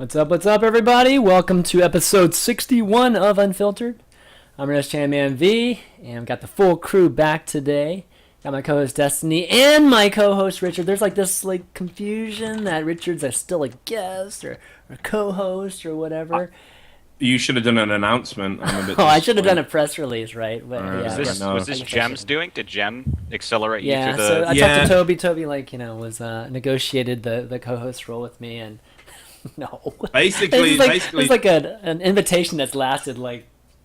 What's up, everybody? Welcome to episode 61 of Unfiltered. I'm your host, ChanManV, and I've got the full crew back today. Got my co-host Destiny and my co-host Richard. There's this confusion that Richard's still a guest or a co-host or whatever. You should have done an announcement. Oh, I should have done a press release, right? But, Was this Gem's doing? Did Gem accelerate you to the... So I talked to Toby. Toby, was negotiated the co-host role with me, and no. Basically, it was like an invitation that's lasted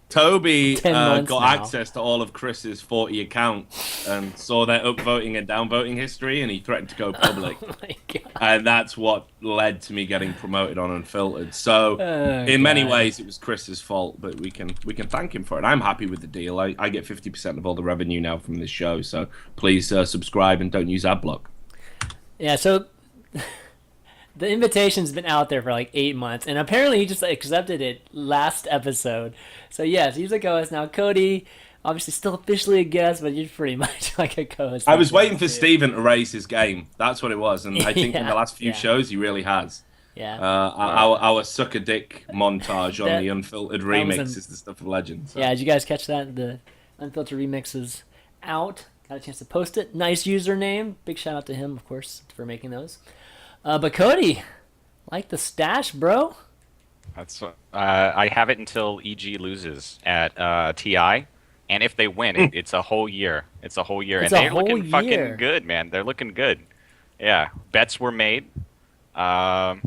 Toby 10 months got now. access to all of Chris's 40 accounts and saw their upvoting and downvoting history, and he threatened to go public. Oh my God. And that's what led to me getting promoted on Unfiltered. So, in many ways, it was Chris's fault, but we can thank him for it. I'm happy with the deal. I get 50% of all the revenue now from this show, so please subscribe and don't use adblock. Yeah, so the invitation's been out there for 8 months, and apparently he just accepted it last episode. So yes, he's a co-host now. Cody, obviously still officially a guest, but you're pretty much like a co-host. I was waiting for Steven to raise his game. That's what it was, and I think in the last few shows he really has. Yeah. Our sucker dick montage on the Unfiltered remix is the stuff of legend. So. Yeah, did you guys catch that? The Unfiltered remix is out. Got a chance to post it. Nice username. Big shout out to him, of course, for making those. But Cody, like the stash, bro. That's I have it until EG loses at TI, and if they win, it's a whole year. It's a whole year, and they're looking fucking good, man. They're looking good. Yeah, bets were made. I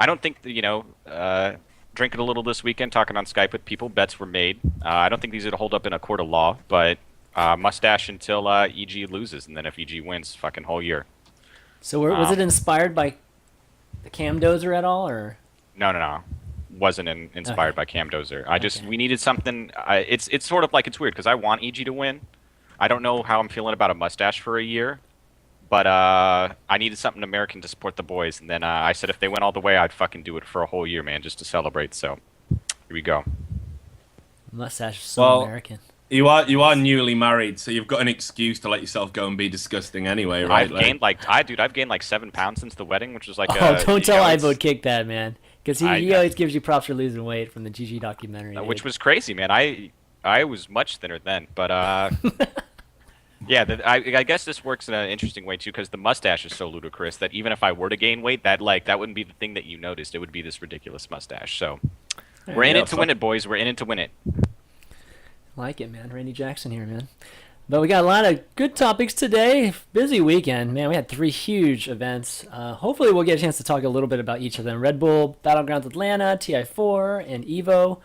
don't think that, drinking a little this weekend, talking on Skype with people, bets were made. I don't think these would hold up in a court of law, but mustache until EG loses, and then if EG wins, fucking whole year. So was it inspired by the Cam Dozer at all, or? No. Wasn't inspired by Cam Dozer. We needed something. It's sort of it's weird because I want EG to win. I don't know how I'm feeling about a mustache for a year, but I needed something American to support the boys. And then I said if they went all the way, I'd fucking do it for a whole year, man, just to celebrate. So here we go. Mustache is so American. You are newly married, so you've got an excuse to let yourself go and be disgusting anyway, right? I've gained 7 pounds since the wedding, which was don't tell Ivo to kick that, man, because he always gives you props for losing weight from the GG documentary, which was crazy, man. I was much thinner then, but yeah, I guess this works in an interesting way too, because the mustache is so ludicrous that even if I were to gain weight, that wouldn't be the thing that you noticed. It would be this ridiculous mustache. So we're in it to win it, boys. We're in it to win it. Like it, man. Randy Jackson here, man. But we got a lot of good topics today. Busy weekend, man. We had 3 huge events. Hopefully we'll get a chance to talk a little bit about each of them. Red Bull Battlegrounds Atlanta, TI4, and EVO.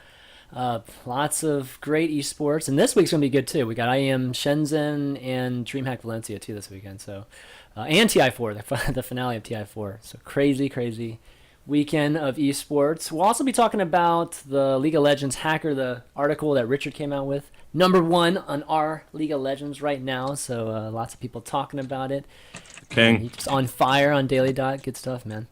Lots of great esports. And this week's going to be good, too. We got IEM Shenzhen and DreamHack Valencia, too, this weekend. So, and TI4, the finale of TI4. So crazy weekend of esports. We'll also be talking about the League of Legends hacker, the article that Richard came out with. #1 on our League of Legends right now, so lots of people talking about it. King. He's just on fire on Daily Dot. Good stuff, man.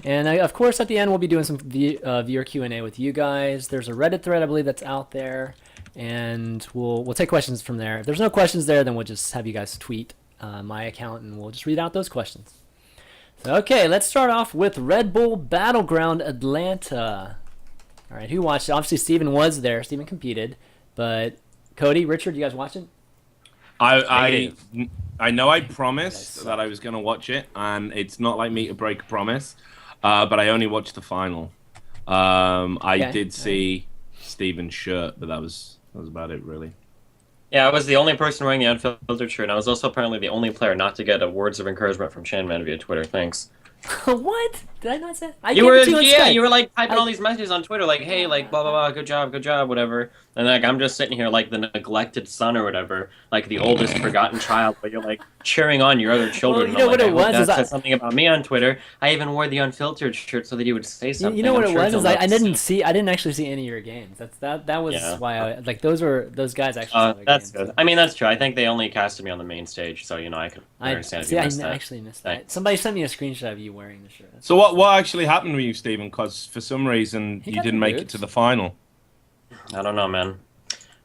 And of course, at the end, we'll be doing some viewer Q&A with you guys. There's a Reddit thread, I believe, that's out there, and we'll take questions from there. If there's no questions there, then we'll just have you guys tweet my account, and we'll just read out those questions. Okay, let's start off with Red Bull Battleground Atlanta. All right, who watched it? Obviously, Steven was there. Steven competed. But Cody, Richard, you guys watch it? I know I promised that I was going to watch it, and it's not like me to break a promise, but I only watched the final. I did see Steven's shirt, but that was about it, really. Yeah, I was the only person wearing the Unfiltered shirt, and I was also apparently the only player not to get words of encouragement from ChanManV via Twitter. Thanks. What? Did I not say? You were typing all these messages on Twitter, hey, blah blah blah, good job, whatever. And I'm just sitting here like the neglected son or whatever, like the oldest forgotten child, but you're cheering on your other children. Well, you know what it was? That said something about me on Twitter. I even wore the Unfiltered shirt so that you would say something. You know what it was? I didn't actually see any of your games. That was why those guys actually. That's good. I mean, that's true. I think they only casted me on the main stage, so I can understand. I actually missed that. Somebody sent me a screenshot of you wearing the shirt. So what actually happened with you, Steven? Because for some reason you didn't make it to the final. I don't know, man.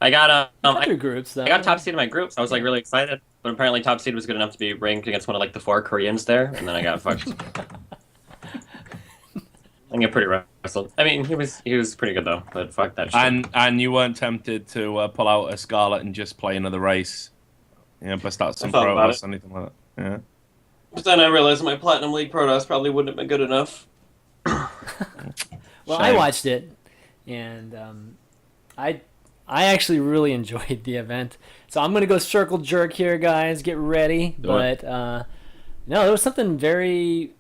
I got groups, though. I got top seed in my groups. I was really excited, but apparently top seed was good enough to be ranked against one of the 4 Koreans there, and then I got fucked. I get pretty wrestled. I mean, he was pretty good though, but fuck that shit. And you weren't tempted to pull out a Scarlet and just play another race, bust out some I thought about Protoss, anything like that. Yeah. But then I realized my Platinum League Protoss probably wouldn't have been good enough. Well, Shame. I watched it, and I I actually really enjoyed the event. So I'm gonna go circle jerk here, guys. Get ready. But no, there was something very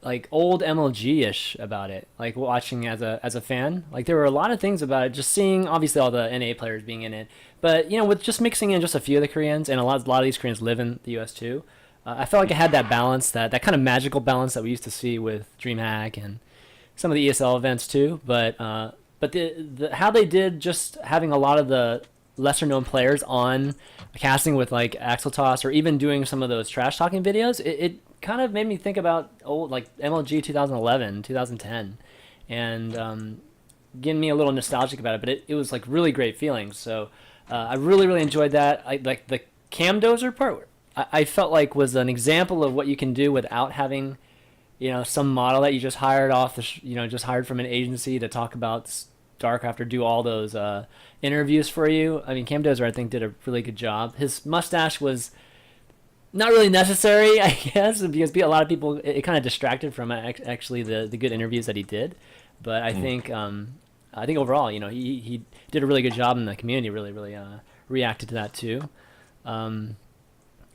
like old MLG-ish about it. Like watching as a fan, like there were a lot of things about it. Just seeing obviously all the NA players being in it, but with just mixing in just a few of the Koreans, and a lot of these Koreans live in the U.S. too. I felt like it had that balance, that kind of magical balance that we used to see with DreamHack and some of the ESL events too. But the how they did just having a lot of the lesser known players on casting with like Axel Toss, or even doing some of those trash talking videos, it kind of made me think about old like MLG 2011, 2010, and getting me a little nostalgic about it. But it was like really great feelings. So I really enjoyed that. I like the cam dozer part. I felt like was an example of what you can do without having some model that you just hired off the just hired from an agency to talk about StarCraft or do all those interviews for you. I mean, Cam Dozer I think did a really good job. His mustache was not really necessary, I guess, because a lot of people it kind of distracted from actually the good interviews that he did. But I think overall, he did a really good job, and the community really reacted to that too.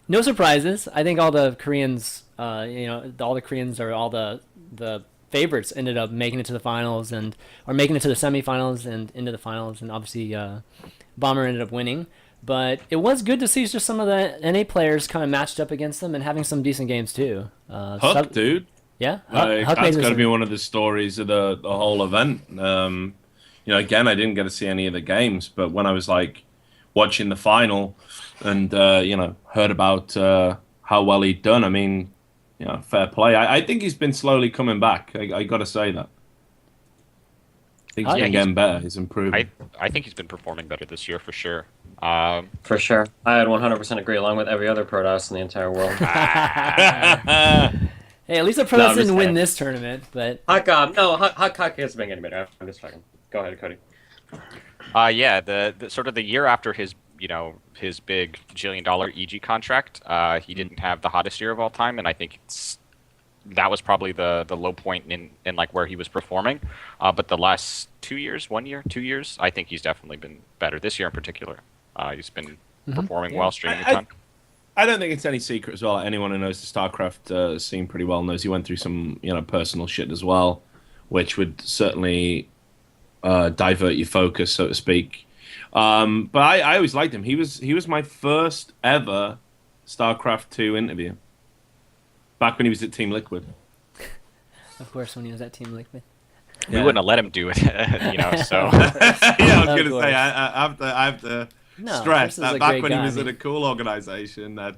No surprises. I think all the Koreans, all the Koreans or all the favorites ended up making it to the finals or making it to the semifinals and into the finals, and obviously Bomber ended up winning. But it was good to see just some of the NA players kind of matched up against them and having some decent games too. Huck, dude. Yeah, Huck that's got to be one of the stories of the whole event. Again, I didn't get to see any of the games, but when I was like watching the final and heard about how well he'd done, I mean, fair play. I think he's been slowly coming back. I got to say that. I think he's been getting better. He's improving. I think he's been performing better this year for sure. For sure. I had 100% agree, along with every other Protoss in the entire world. Hey, at least the Protoss didn't win this tournament, but... Huck has been getting better. I'm just fucking... Go ahead, Cody. Yeah, the sort of the year after his his big $1 jillion EG contract, he didn't have the hottest year of all time, and I think that was probably the low point in like where he was performing. But the last 2 years, 1 year, 2 years, I think he's definitely been better. This year in particular, he's been performing well, streaming a ton. I don't think it's any secret as well. Anyone who knows the StarCraft scene pretty well knows he went through some personal shit as well, which would certainly divert your focus, so to speak. But I always liked him. He was my first ever StarCraft 2 interview. Back when he was at Team Liquid. Of course, when he was at Team Liquid. We wouldn't have let him do it, so. Yeah, I was going to say, I have to stress that back when he was at a cool organization that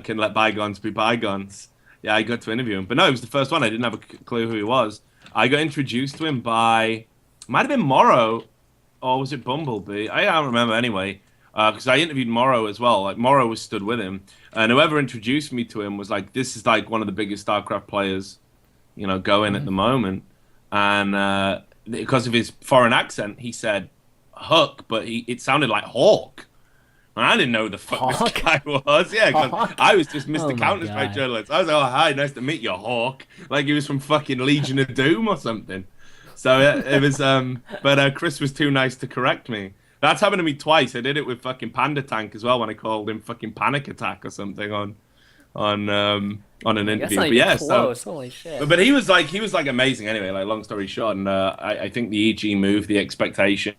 can let bygones be bygones. Yeah, I got to interview him. But no, it was the first one. I didn't have a clue who he was. I got introduced to him by, might have been Morrow, or was it Bumblebee? I don't remember anyway, because I interviewed Morrow as well. Like Morrow was stood with him, and whoever introduced me to him was like, "This is like one of the biggest StarCraft players, going at the moment." And because of his foreign accent, he said Huck, but it sounded like Hawk. And I didn't know who the fuck Hawk? this guy was. Yeah, because I was just Mr. Oh Counter-Strike journalist. I was like, "Oh, hi, nice to meet you, Hawk." Like he was from fucking Legion of Doom or something. So it was, but Chris was too nice to correct me. That's happened to me twice. I did it with fucking Panda Tank as well when I called him fucking Panic Attack or something on an interview. That's not but even yeah, close. Holy shit. But he was like amazing anyway. Like long story short, and I think the EG move, the expectation,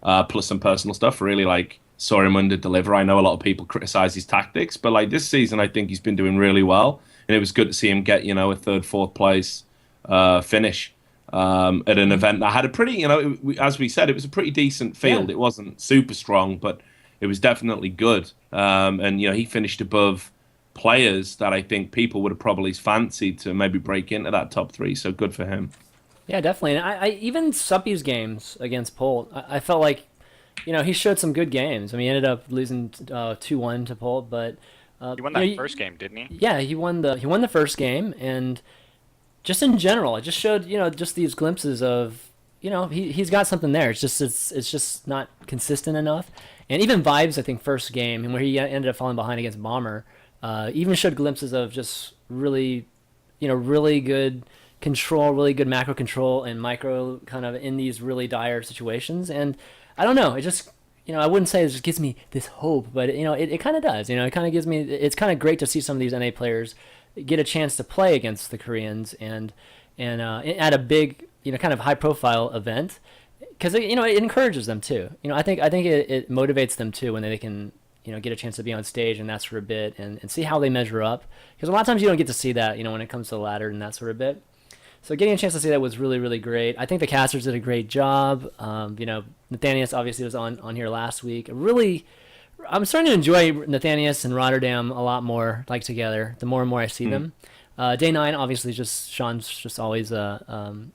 plus some personal stuff, really like saw him under deliver. I know a lot of people criticize his tactics, but like this season, I think he's been doing really well, and it was good to see him get a third, fourth place finish. At an event that had a pretty, as we said, it was a pretty decent field. Yeah. It wasn't super strong, but it was definitely good. And he finished above players that I think people would have probably fancied to maybe break into that top three. So good for him. Yeah, definitely. And I even Suppy's games against Polt, I felt like, he showed some good games. I mean, he ended up losing 2-1 to Polt, but he won that first game, didn't he? Yeah, he won the first game, and just in general, it just showed, just these glimpses of, he's got something there. It's just not consistent enough. And even Vibes, I think, first game, and where he ended up falling behind against Bomber, even showed glimpses of just really, really good control, really good macro control and micro kind of in these really dire situations. And I don't know, it just, I wouldn't say it just gives me this hope, but it kind of does. It kind of gives me. It's kind of great to see some of these NA players get a chance to play against the Koreans and at a big, kind of high profile event, because it encourages them too. I think it motivates them too when they can get a chance to be on stage and that sort of bit and see how they measure up, because a lot of times you don't get to see that when it comes to the ladder and that sort of bit. So getting a chance to see that was really, really great. I think the casters did a great job. Nathanius obviously was on here last week. Really, I'm starting to enjoy Nathanius and Rotterdam a lot more, like, together. The more and more I see them. Day 9, obviously, Sean's just always a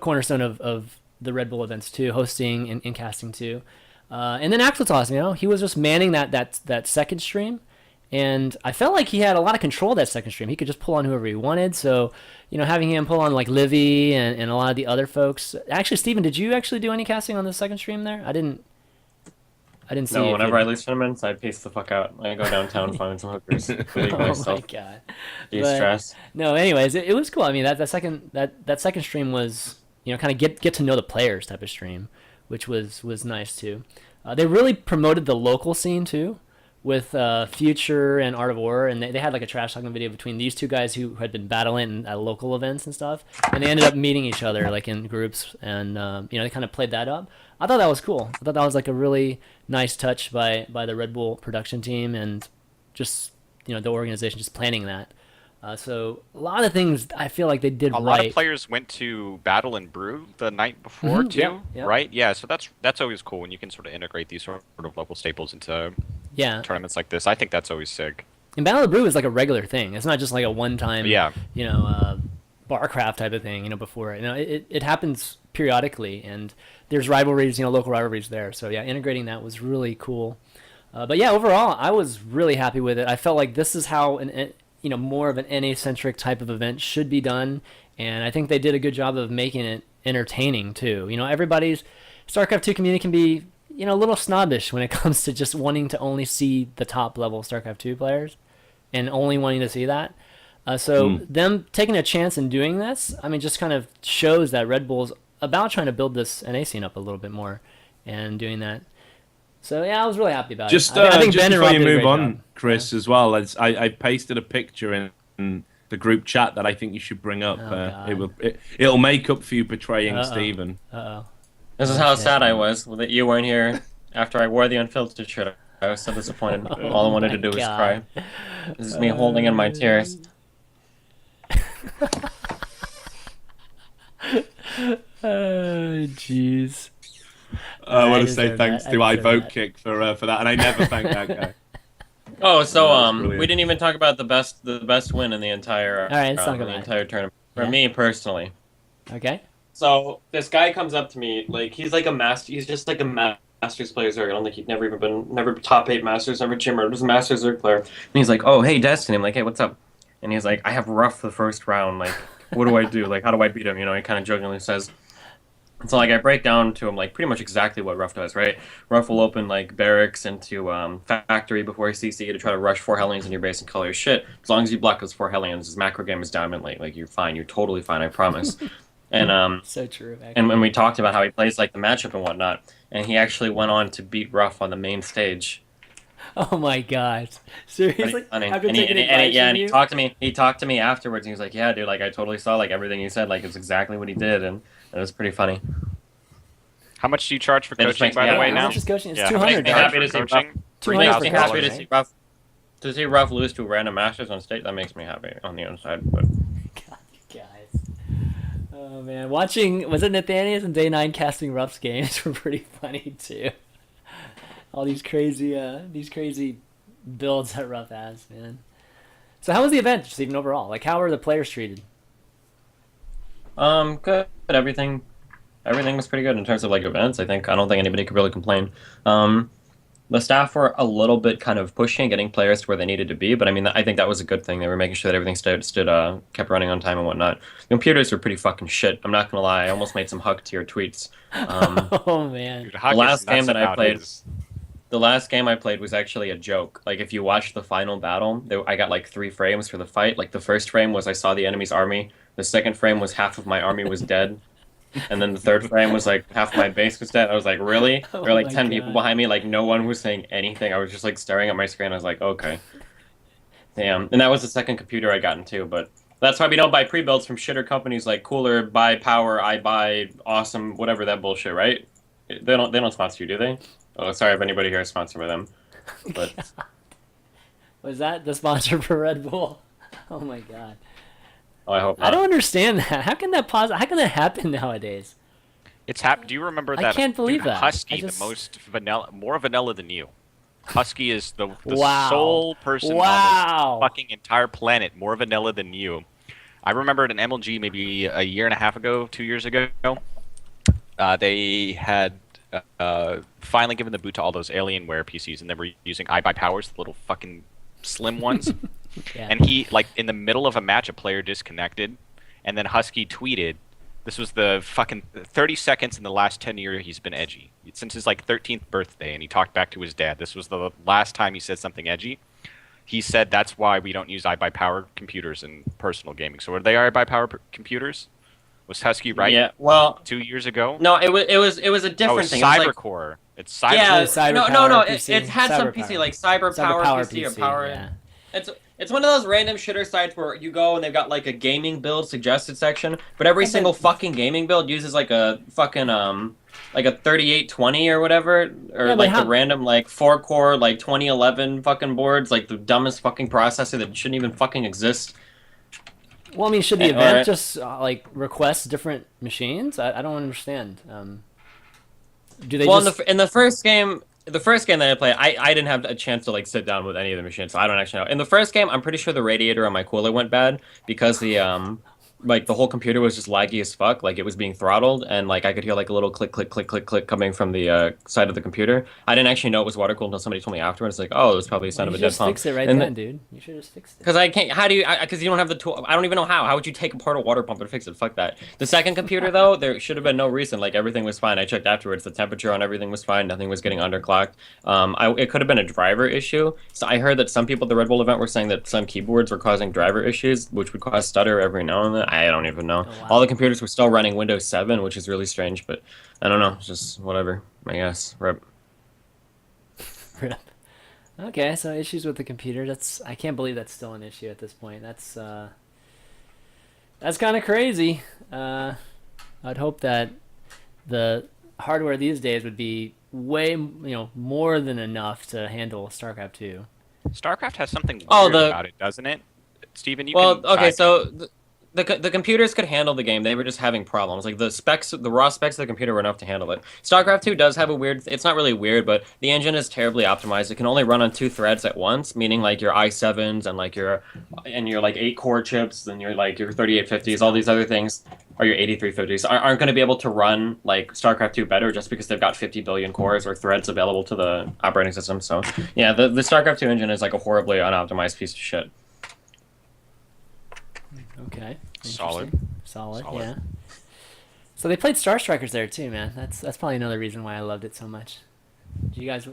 cornerstone of the Red Bull events too, hosting and casting too. And then Axeltos, he was just manning that second stream. And I felt like he had a lot of control of that second stream. He could just pull on whoever he wanted. So, having him pull on like Livy and a lot of the other folks. Actually, Steven, did you actually do any casting on the second stream there? I didn't see. No, whenever I lose tournaments, I pace the fuck out. I go downtown, find some hookers, relieve myself. My god. De-stress. No, anyways, it was cool. I mean, that second stream was, kind of get to know the players type of stream, which was nice too. They really promoted the local scene too, with Future and Art of War, and they had like a trash talking video between these two guys who had been battling at local events and stuff, and they ended up meeting each other like in groups, and they kind of played that up. I thought that was cool. I thought that was like a really nice touch by the Red Bull production team, and just the organization just planning that. So a lot of things I feel like they did right. A lot of players went to Battle and Brew the night before too, right? Yeah, so that's always cool when you can sort of integrate these sort of local staples into tournaments like this. I think that's always sick. And Battle and Brew is like a regular thing. It's not just like a one-time, barcraft type of thing. Before it happens periodically, and there's rivalries, local rivalries there. So yeah, integrating that was really cool. But yeah, overall, I was really happy with it. I felt like this is how more of an NA-centric type of event should be done, and I think they did a good job of making it entertaining too. Everybody's StarCraft 2 community can be, a little snobbish when it comes to just wanting to only see the top level StarCraft 2 players and only wanting to see that. So them taking a chance in doing this, I mean, just kind of shows that Red Bull's about trying to build this NA scene up a little bit more and doing that. So yeah, I was really happy about it. I think just before you move on, Chris, as well, I pasted a picture in the group chat that I think you should bring up. It'll make up for you betraying Steven. This is how sad I was that you weren't here after I wore the Unfiltered shirt. I was so disappointed. All I wanted to do was cry. This is me holding in my tears. Oh, jeez. I want to say thanks to iVoteKick for that, and I never thanked that guy. Oh, so we didn't even talk about the best win in the entire entire tournament for me personally. Okay. So this guy comes up to me like he's just like a Masters player. I don't think he'd never top 8 Masters, never Chimmer, just a Masters Zerg player. And he's like, "Oh, hey Destiny." I'm like, "Hey, what's up?" And he's like, "I have Ruff the first round. Like, what do I do? Like, how do I beat him?" He kind of jokingly says. And so, like, I break down to him, like, pretty much exactly what Ruff does, right? Ruff will open, like, barracks into factory before he CC to try to rush 4 Hellions in your base and color your shit. As long as you block those 4 Hellions, his macro game is diamond late. Like, you're fine. You're totally fine, I promise. And so true, actually. And when we talked about how he plays, like, the matchup and whatnot, and he actually went on to beat Ruff on the main stage. Oh my god! Seriously? After taking advice from you? He talked to me afterwards, and he was like, "Yeah, dude, like I totally saw like everything you said, like it's exactly what he did, and it was pretty funny." How much do you charge for coaching, by the way, now? It's $200. Makes me happy to see Ruff. $200 Makes me happy to see Ruff lose to random Masters on stage. That makes me happy on the inside. But God, guys. Oh man, was it Nathanius and Day 9 casting Ruff's games were pretty funny too. All these crazy builds that Ruff has, man. So how was the event, just even overall? Like, how were the players treated? Good. Everything was pretty good in terms of like events. I don't think anybody could really complain. the staff were a little bit kind of pushing, getting players to where they needed to be. But I mean, I think that was a good thing. They were making sure that everything kept running on time and whatnot. The computers were pretty fucking shit. I'm not gonna lie. I almost made some hug tier tweets. Oh man. Dude, The last game that I played, the last game I played was actually a joke. Like if you watch the final battle, I got like 3 frames for the fight. Like the first frame was I saw the enemy's army. The second frame was half of my army was dead. And then the third frame was like half my base was dead. I was like, really? There were like 10 people behind me. Like no one was saying anything. I was just like staring at my screen. I was like, okay. Damn. And that was the second computer I got into. But that's why we don't buy pre-builds from shitter companies like Cooler, Buy Power, I Buy, Awesome, whatever that bullshit, right? They don't sponsor you, do they? Oh, sorry if anybody here is sponsored by them. But Was that the sponsor for Red Bull? Oh my god. oh, I hope not. I don't understand that. How can that How can that happen nowadays? It's happened. Do you remember that? I can't believe dude, that. Husky, the most vanilla, more vanilla than you. Husky is the Wow. sole person on this fucking entire planet more vanilla than you. I remember at an MLG maybe a year and a half ago, 2 years ago, they had finally given the boot to all those Alienware PCs, and they were using iBuyPowers, the little fucking slim ones. Yeah. And he, like, in the middle of a match, a player disconnected, and then Husky tweeted, this was the fucking 30 seconds in the last 10 years he's been edgy. Since his, like, 13th birthday, and he talked back to his dad. This was the last time he said something edgy. He said that's why we don't use iBuyPower computers in personal gaming. So were they iBuyPower computers? Was Husky right? Yeah, well, 2 years ago? no, it was a different thing. It was like, CyberCore. It's Cyber. yeah, Cyber no, Power it PC. had some Cyber PC Power. like Cyber Power PC or Power. Yeah. It's one of those random shitter sites where you go and they've got like a gaming build suggested section, but every single fucking gaming build uses like a fucking like a 3820 or whatever, or Yeah, like the random like 4-core like 2011 fucking boards, like the dumbest fucking processor that shouldn't even fucking exist. Well, I mean, should the Yeah, event alright. just like request different machines? I don't understand. Do they Well, just? in the first game, the first game that I played, I didn't have a chance to like sit down with any of the machines, so I don't actually know. In the first game, I'm pretty sure the radiator on my cooler went bad because the like the whole computer was just laggy as fuck, like it was being throttled, and like I could hear like a little click click click click click coming from the side of the computer. I didn't actually know it was water cooled until somebody told me afterwards. Like, oh, it was probably the sound You of a should dead just pump. fix it right And then, dude. You should just fix it. Because I can't. How do you? Because you don't have the tool. I don't even know how. How would you take apart a water pump and fix it? Fuck that. The second computer though, there should have been no reason. Like everything was fine. I checked afterwards. The temperature on everything was fine. Nothing was getting underclocked. It could have been a driver issue. So I heard that some people at the Red Bull event were saying that some keyboards were causing driver issues, which would cause stutter every now and then. I don't even know. Oh, wow. All the computers were still running Windows 7, which is really strange. But I don't know. It's just whatever. I guess. Rip. Rip. Okay, so issues with the computer. I can't believe that's still an issue at this point. That's kind of crazy. I'd hope that the hardware these days would be way, more than enough to handle StarCraft 2. StarCraft has something weird Oh, about it, doesn't it? Steven, you Well, can okay, chime so in. the computers could handle the game. They were just having problems. Like the raw specs of the computer were enough to handle it. StarCraft 2 does have a weird. It's not really weird, but the engine is terribly optimized. It can only run on 2 threads at once, meaning like your i7s and like your 8-core chips and your 3850s, all these other things, or your 8350s aren't going to be able to run like StarCraft 2 better just because they've got 50 billion cores or threads available to the operating system. So yeah, the StarCraft 2 engine is like a horribly unoptimized piece of shit. Solid. Okay. Interesting. Solid, yeah. So they played Star Strikers there too, man. That's probably another reason why I loved it so much. Did you guys,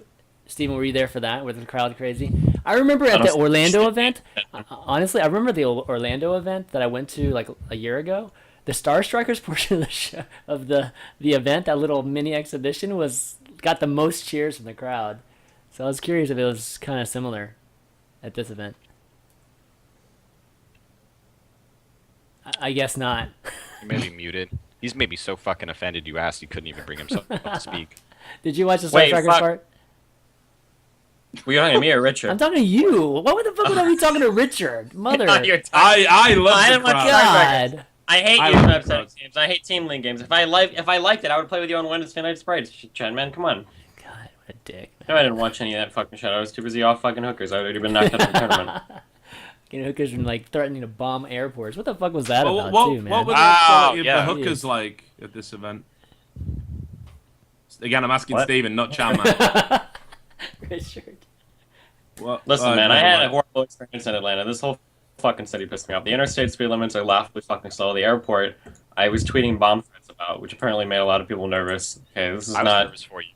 Steven, were you there for that? Was the crowd crazy? I remember at the Orlando event. Honestly, I remember the Orlando event that I went to like a year ago. The Star Strikers portion of the show, of the event, that little mini exhibition, got the most cheers from the crowd. So I was curious if it was kind of similar at this event. I guess not. He may be muted. He's maybe so fucking offended you asked he couldn't even bring himself up to speak. Did you watch the Star Wait, Strikers fuck. part? Were you talking to me or Richard? I'm talking to you. Why the fuck would I be talking to Richard? Mother. I love I the didn't want crowd. to- God. I hate I you love for the upsetting crowd. games. I hate Team Link games. If I liked it, I would play with you on Wednesday night sprites. ChanManV, come on. God, what a dick. No, I didn't watch any of that fucking shit. I was too busy off fucking hookers. I would already been knocked out of the tournament. Hookers and like threatening to bomb airports. What the fuck was that about What too, man? were the Wow, quality of yeah. the hookers Jeez. like at this event? Again, I'm asking What? Steven, not ChanManV. Richard. Well, Listen, man, I had a right. horrible experience in Atlanta. This whole fucking city pissed me off. The interstate speed limits are laughably fucking slow. The airport, I was tweeting bomb threats about, which apparently made a lot of people nervous. Okay, this is I was not. nervous for you.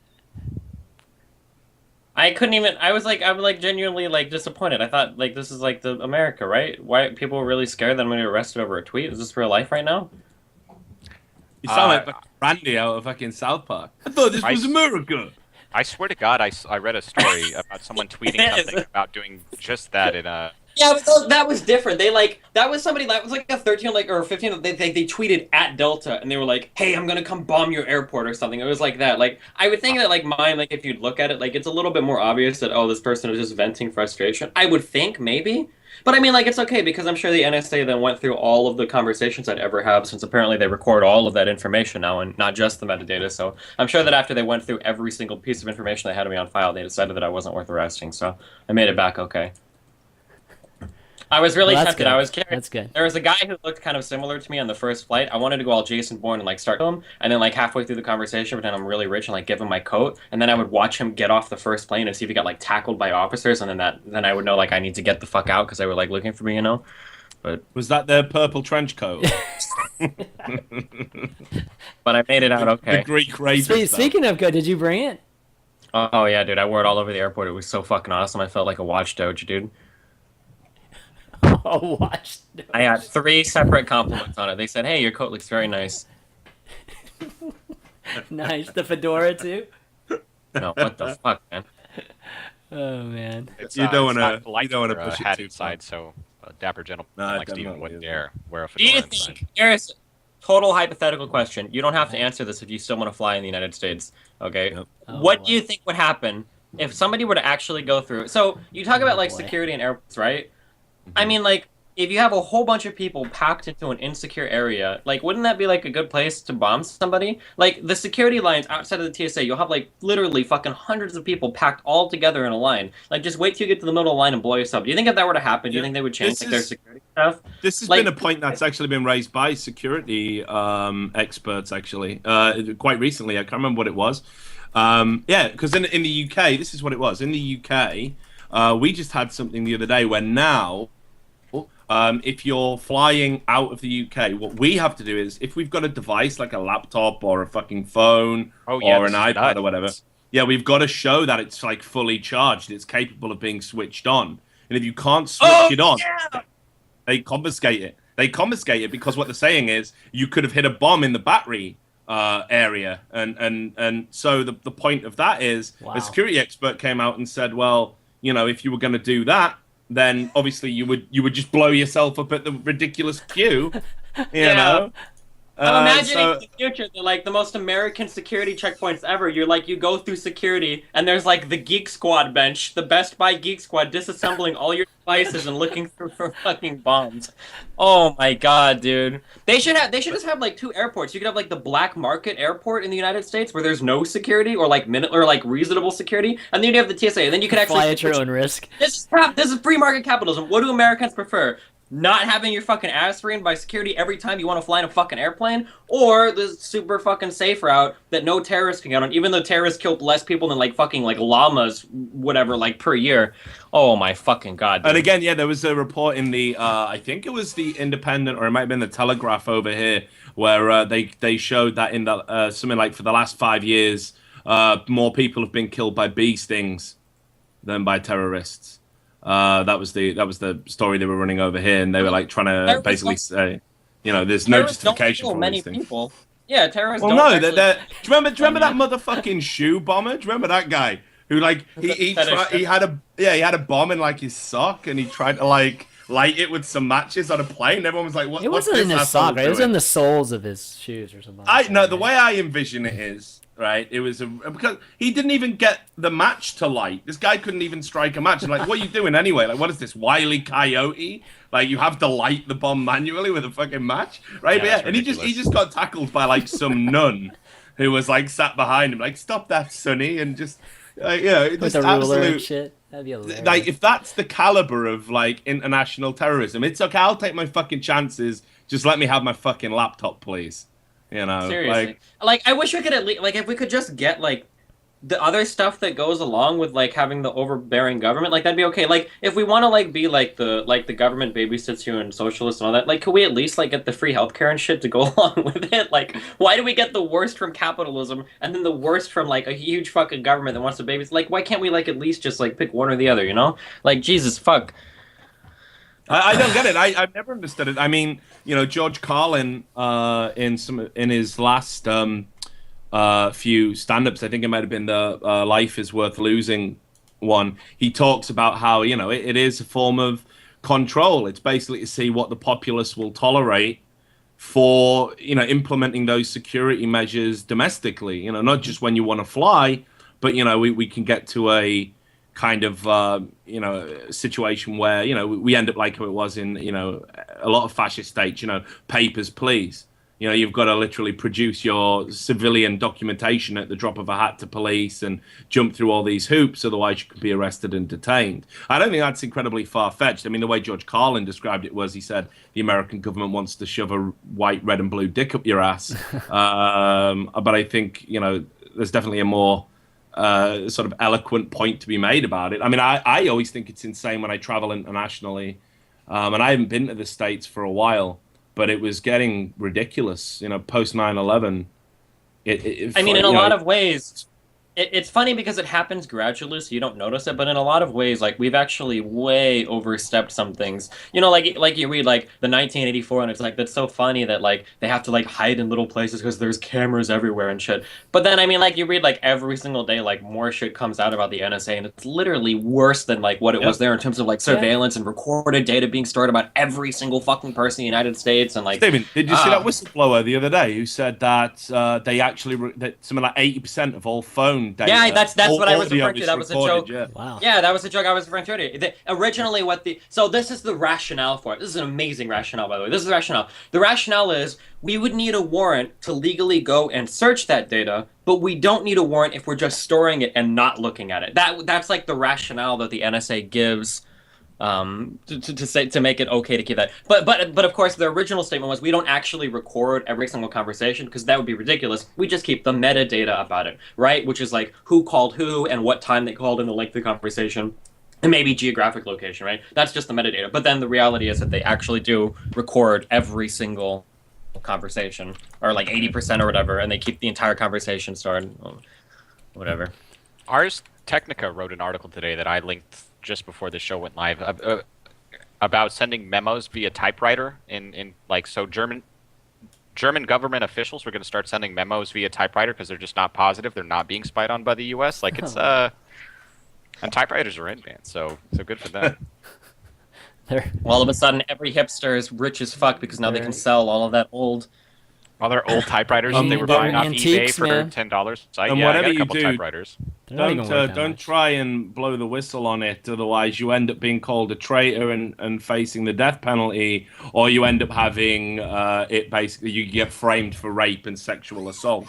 I couldn't even. I'm like genuinely like disappointed. I thought like this is like the America, right? Why people were really scared that I'm gonna get arrested over a tweet? Is this real life right now? You sound like fucking Randy out of fucking South Park. I thought this was America. I swear to God, I read a story about someone tweeting something about doing just that in a. Yeah, but that was different. They like that was somebody that was like a 13 like or 15. They tweeted at Delta and they were like, "Hey, I'm gonna come bomb your airport" or something. It was like that. Like I would think that like mine, like if you'd look at it, like it's a little bit more obvious that this person is just venting frustration. I would think maybe, but I mean like it's okay because I'm sure the NSA then went through all of the conversations I'd ever have since apparently they record all of that information now and not just the metadata. So I'm sure that after they went through every single piece of information they had of me on file, they decided that I wasn't worth arresting. So I made it back okay. I was really tempted. Good. I was curious. That's good. There was a guy who looked kind of similar to me on the first flight. I wanted to go all Jason Bourne and like start him, and then like halfway through the conversation, pretend I'm really rich and like give him my coat, and then I would watch him get off the first plane and see if he got like tackled by officers, and then I would know like I need to get the fuck out because they were like looking for me, you know. But was that the purple trench coat? But I made it out okay. The Greek razor. Speaking of good, did you bring it? Oh yeah, dude, I wore it all over the airport. It was so fucking awesome. I felt like a watchdog, dude. Oh, watch. I had 3 separate compliments on it. They said, "Hey, your coat looks very nice." Nice. The fedora too. No, what the fuck, man? Oh man. It's, You don't want wanna push it hat too inside, so a dapper gentleman like Steven wouldn't dare wear a Do you fedora think, inside. here's a total hypothetical question. You don't have to answer this if you still want to fly in the United States. Okay. Yep. What do you think would happen if somebody were to actually go through? So you talk about like security in airports, right? I mean, like, if you have a whole bunch of people packed into an insecure area, like, wouldn't that be, like, a good place to bomb somebody? Like, the security lines outside of the TSA, you'll have, like, literally fucking hundreds of people packed all together in a line. Like, just wait till you get to the middle of the line and blow yourself. Do you think if that were to happen, do you think they would change, like, their security stuff? This has Like- been a point that's actually been raised by security experts, actually, quite recently. I can't remember what it was. Yeah, because in the UK, this is what it was. In the UK, we just had something the other day where now, if you're flying out of the UK, what we have to do is, if we've got a device like a laptop or a fucking phone or an iPad or whatever, yeah, we've got to show that it's like fully charged, it's capable of being switched on. And if you can't switch it on, they confiscate it. They confiscate it because what they're saying is you could have hit a bomb in the battery area, and so the point of that is a security expert came out and said, well, you know, if you were going to do that, then obviously you would just blow yourself up at the ridiculous queue, you know. I'm imagining in the future, like the most American security checkpoints ever. You're like, you go through security, and there's like the Geek Squad bench, the Best Buy Geek Squad, disassembling all your devices and looking through for fucking bombs. Oh my god, dude! They should just have like 2 airports. You could have like the black market airport in the United States where there's no security or like reasonable security, and then you have the TSA, and then you can actually fly at your own risk. This is free market capitalism. What do Americans prefer? Not having your fucking ass screened by security every time you want to fly in a fucking airplane, or the super fucking safe route that no terrorists can get on, even though terrorists killed less people than like fucking like llamas, whatever, like per year. Oh my fucking god! Dude. And again, yeah, there was a report in the I think it was the Independent or it might have been the Telegraph over here where they showed that in the something like for the last 5 years, more people have been killed by bee stings than by terrorists. That was the story they were running over here, and they were like trying to basically say, you know, there's no justification for many these things. people. Yeah, terrorists. Well, don't no, actually... do you remember that motherfucking shoe bomber? Do you remember that guy who like he had a bomb in like his sock, and he tried to like light it with some matches on a plane. Everyone was like, "What?" It wasn't in his sock, right? It was in the soles of his shoes or something. The way I envision it is. Right, it was because he didn't even get the match to light. This guy couldn't even strike a match. I'm like, what are you doing anyway? Like, what is this, Wile E. Coyote? Like, you have to light the bomb manually with a fucking match, right? Yeah, but yeah, and he just got tackled by like some nun who was like sat behind him, like, stop that, Sonny, and just you know, with just the ruler absolute and shit. That'd be hilarious. Like, if that's the caliber of like international terrorism, it's okay. I'll take my fucking chances. Just let me have my fucking laptop, please. You know, seriously, like I wish we could at least, like, if we could just get like the other stuff that goes along with like having the overbearing government, like that'd be okay. Like if we want to like be like the government babysits you and socialists and all that, like could we at least like get the free healthcare and shit to go along with it? Like why do we get the worst from capitalism and then the worst from like a huge fucking government that wants to babysit? Like why can't we like at least just like pick one or the other, you know? Like Jesus fuck. I don't get it. I've never understood it. I mean, George Carlin in his last few stand-ups, I think it might have been the Life is Worth Losing one. He talks about how it is a form of control. It's basically to see what the populace will tolerate for implementing those security measures domestically. Not just when you want to fly, but we can get to a kind of situation where we end up like how it was in a lot of fascist states. Papers, please. You've got to literally produce your civilian documentation at the drop of a hat to police and jump through all these hoops, otherwise you could be arrested and detained. I don't think that's incredibly far-fetched. I mean, the way George Carlin described it was, he said the American government wants to shove a white, red, and blue dick up your ass. But I think there's definitely a more sort of eloquent point to be made about it. I mean, I always think it's insane when I travel internationally, and I haven't been to the States for a while, but it was getting ridiculous, post 9/11. I mean, in a lot of ways, it's funny because it happens gradually, so you don't notice it. But in a lot of ways, like we've actually way overstepped some things. Like you read like the 1984, and it's like that's so funny that like they have to like hide in little places because there's cameras everywhere and shit. But then I mean, like you read like every single day, like more shit comes out about the NSA, and it's literally worse than like what it was there in terms of like surveillance and recorded data being stored about every single fucking person in the United States. And like, Stephen, did you see that whistleblower the other day who said that they actually that something like 80% of all phone data. Yeah, that's what I was referring to. That was a joke. Yeah. Wow. Yeah, that was a joke I was referring to. Originally, so this is the rationale for it. This is an amazing rationale, by the way. This is the rationale. The rationale is we would need a warrant to legally go and search that data, but we don't need a warrant if we're just storing it and not looking at it. That's like the rationale that the NSA gives. To make it okay to keep that, but of course the original statement was we don't actually record every single conversation because that would be ridiculous. We just keep the metadata about it, right? Which is like who called who and what time they called and the length of the conversation, and maybe geographic location, right? That's just the metadata. But then the reality is that they actually do record every single conversation, or like 80% or whatever, and they keep the entire conversation stored, whatever. Ars Technica wrote an article today that I linked just before the show went live about sending memos via typewriter in like, so German government officials were going to start sending memos via typewriter because they're just not positive they're not being spied on by the US. Like it's and typewriters are in, man. So good for them. Well, all of a sudden every hipster is rich as fuck because now they can sell all of that old Other old typewriters that they were buying off antiques, eBay for man. $10. So And yeah, whatever I got a you couple do, typewriters. Don't try and blow the whistle on it, otherwise you end up being called a traitor and facing the death penalty, or you end up having it basically you get framed for rape and sexual assault.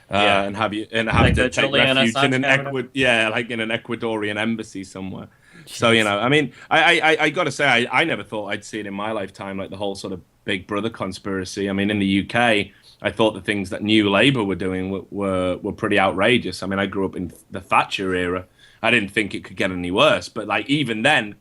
And have like to take Julian refuge in an Assange like in an Ecuadorian embassy somewhere. Jeez. So I mean, I got to say, I never thought I'd see it in my lifetime, like the whole sort of Big Brother conspiracy. I mean, in the UK, I thought the things that New Labour were doing were pretty outrageous. I mean, I grew up in the Thatcher era. I didn't think it could get any worse, but like even then,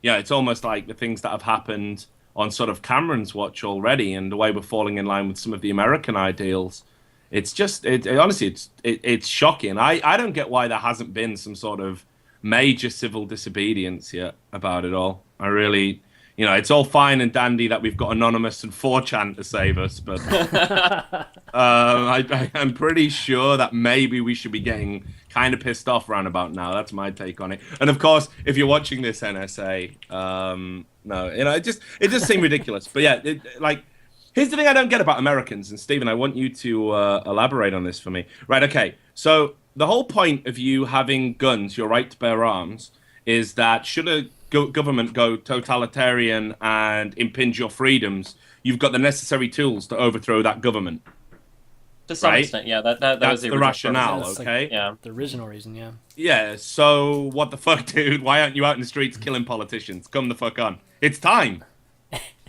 it's almost like the things that have happened on sort of Cameron's watch already, and the way we're falling in line with some of the American ideals. It's just, honestly, it's shocking. I don't get why there hasn't been some sort of major civil disobedience yet about it all. I really, it's all fine and dandy that we've got Anonymous and 4chan to save us, but I'm pretty sure that maybe we should be getting kind of pissed off around about now. That's my take on it. And of course, if you're watching this, NSA, no, it just seemed ridiculous. But yeah, here's the thing I don't get about Americans, and Stephen, I want you to elaborate on this for me. Right, okay, so the whole point of you having guns, your right to bear arms, is that should a government go totalitarian and impinge your freedoms, you've got the necessary tools to overthrow that government. To some extent, yeah. That's was the rationale, purpose. okay? Like, yeah. The original reason, yeah. Yeah, so what the fuck, dude? Why aren't you out in the streets killing politicians? Come the fuck on. It's time.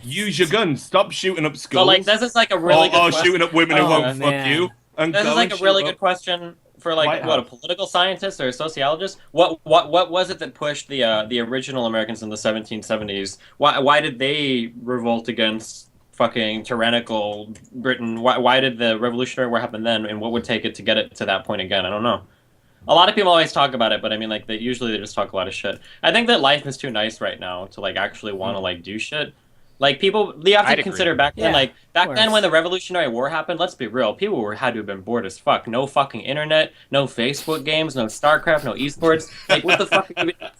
Use your guns. Stop shooting up schools. So, like, this is like a really good question. Shooting up women who won't fuck you. This is like a really good question for like what, a political scientist or a sociologist? What was it that pushed the original Americans in the 1770s? Why did they revolt against fucking tyrannical Britain? Why did the Revolutionary War happen then? And what would take it to get it to that point again? I don't know. A lot of people always talk about it, but I mean, like, usually they just talk a lot of shit. I think that life is too nice right now to like actually want to like do shit. Like people, you have to consider back then, like back then when the Revolutionary War happened. Let's be real, people had to have been bored as fuck. No fucking internet, no Facebook games, no StarCraft, no esports. Like what the fuck?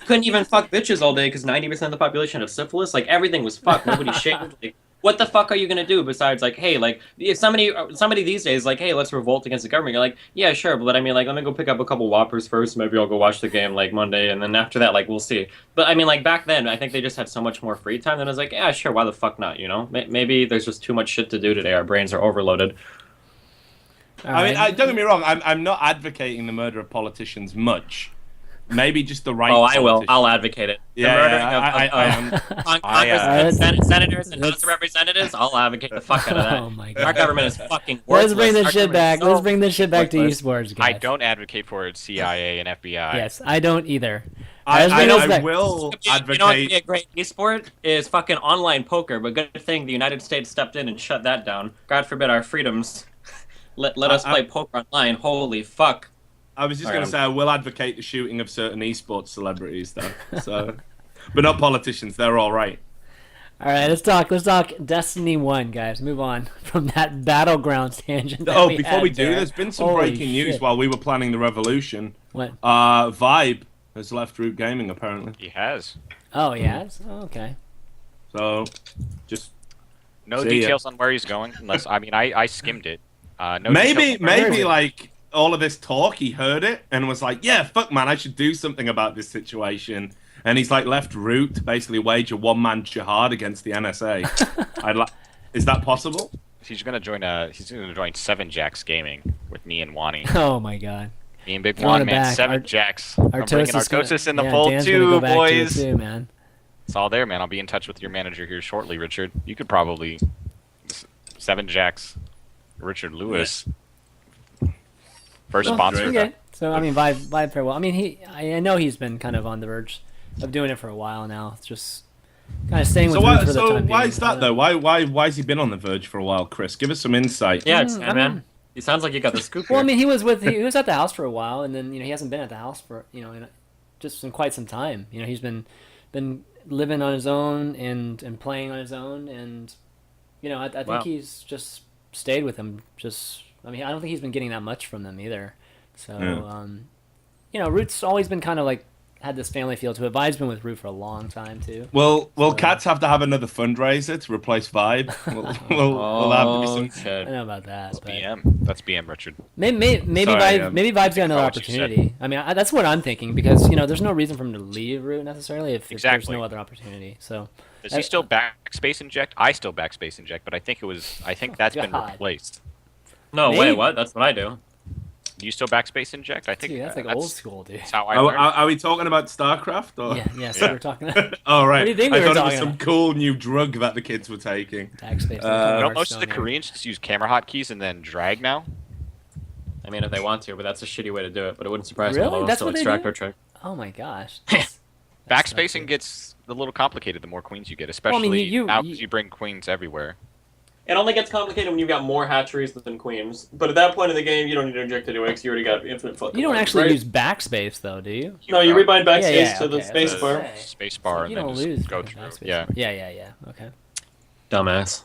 Couldn't even fuck bitches all day because 90% of the population have syphilis. Like everything was fucked. Nobody shaved. Like, what the fuck are you gonna do besides like, hey, like if somebody these days like, hey, let's revolt against the government. You're like, yeah, sure, but I mean, like, let me go pick up a couple Whoppers first. Maybe I'll go watch the game like Monday, and then after that, like, we'll see. But I mean, like back then, I think they just had so much more free time. That I was like, yeah, sure, why the fuck not? You know, maybe there's just too much shit to do today. Our brains are overloaded. I mean, don't get me wrong. I'm not advocating the murder of politicians much. Maybe just the right. Oh, I will. I'll advocate it. The murdering of senators and House of Representatives. I'll advocate the fuck out of that. Oh my God. Our government is fucking worthless. Let's bring this shit back. Let's bring this shit back to esports, guys. I don't advocate for it, CIA and FBI. Yes, I don't either. I will advocate. You know what would be a great esport is fucking online poker. But good thing the United States stepped in and shut that down. God forbid our freedoms. Let us play poker online. Holy fuck. I was just going to say I will advocate the shooting of certain esports celebrities, though. So, but not politicians. They're all right. All right, let's talk Destiny 1, guys. Move on from that Battlegrounds tangent. Before we do, there's been some breaking news while we were planning the revolution. What? Vibe has left Root Gaming, apparently. He has. Oh, he has? Oh, okay. So, just no details on where he's going, unless I skimmed it. Maybe like all of this talk, he heard it and was like, yeah, fuck man, I should do something about this situation. And he's like left Root to basically wage a one-man jihad against the NSA. Is that possible? He's gonna join Seven Jacks Gaming with me and Wani. Oh my God. Me and Big Juan, man. Seven Jacks. I'm bringing Artosis in the fold Dan's too, boys. Too, man. It's all there, man. I'll be in touch with your manager here shortly, Richard. You could probably Seven Jacks, Richard Lewis. First sponsor. Okay. So I mean, Vibe very well. I mean, I know he's been kind of on the verge of doing it for a while now. It's just kind of staying with Root for the time being. So why is that though? Why has he been on the verge for a while, Chris? Give us some insight. Yeah, man. He sounds like you got the scoop. Well, I mean, he was at the house for a while, and then he hasn't been at the house for just in quite some time. He's been living on his own and playing on his own, and I think he's just stayed with him. I mean, I don't think he's been getting that much from them either. So, Root's always been kind of like had this family feel to it. Vibe's been with Root for a long time too. Well, Cats have to have another fundraiser to replace Vibe. We'll have to be some shit. I know about that. That's BM. That's BM, Richard. Maybe Vibe's got another opportunity. I mean, that's what I'm thinking because there's no reason for him to leave Root necessarily if there's no other opportunity. So. Does he still backspace inject? I still backspace inject, but I think that's been replaced. No, wait, what? That's what I do. Do you still backspace inject? I think that's like old school, dude. That's how I learned. Are we talking about StarCraft? Or? Yeah, so we're talking about... Oh, right. What do you think I thought it was about? some cool new drug that the kids were taking. Backspace. Most of the Koreans just use camera hotkeys and then drag now. I mean, if they want to, but that's a shitty way to do it. But it wouldn't surprise me. Really? That's what they do? Trick. Oh my gosh. Backspacing gets a little complicated the more queens you get, especially now because you bring queens everywhere. It only gets complicated when you've got more hatcheries than queens. But at that point in the game, you don't need to inject anyway because you already got infinite fucking. You don't actually use backspace though, do you? No, you rebind backspace to the space bar. Space bar, and then just go through. Yeah. Okay. Dumbass.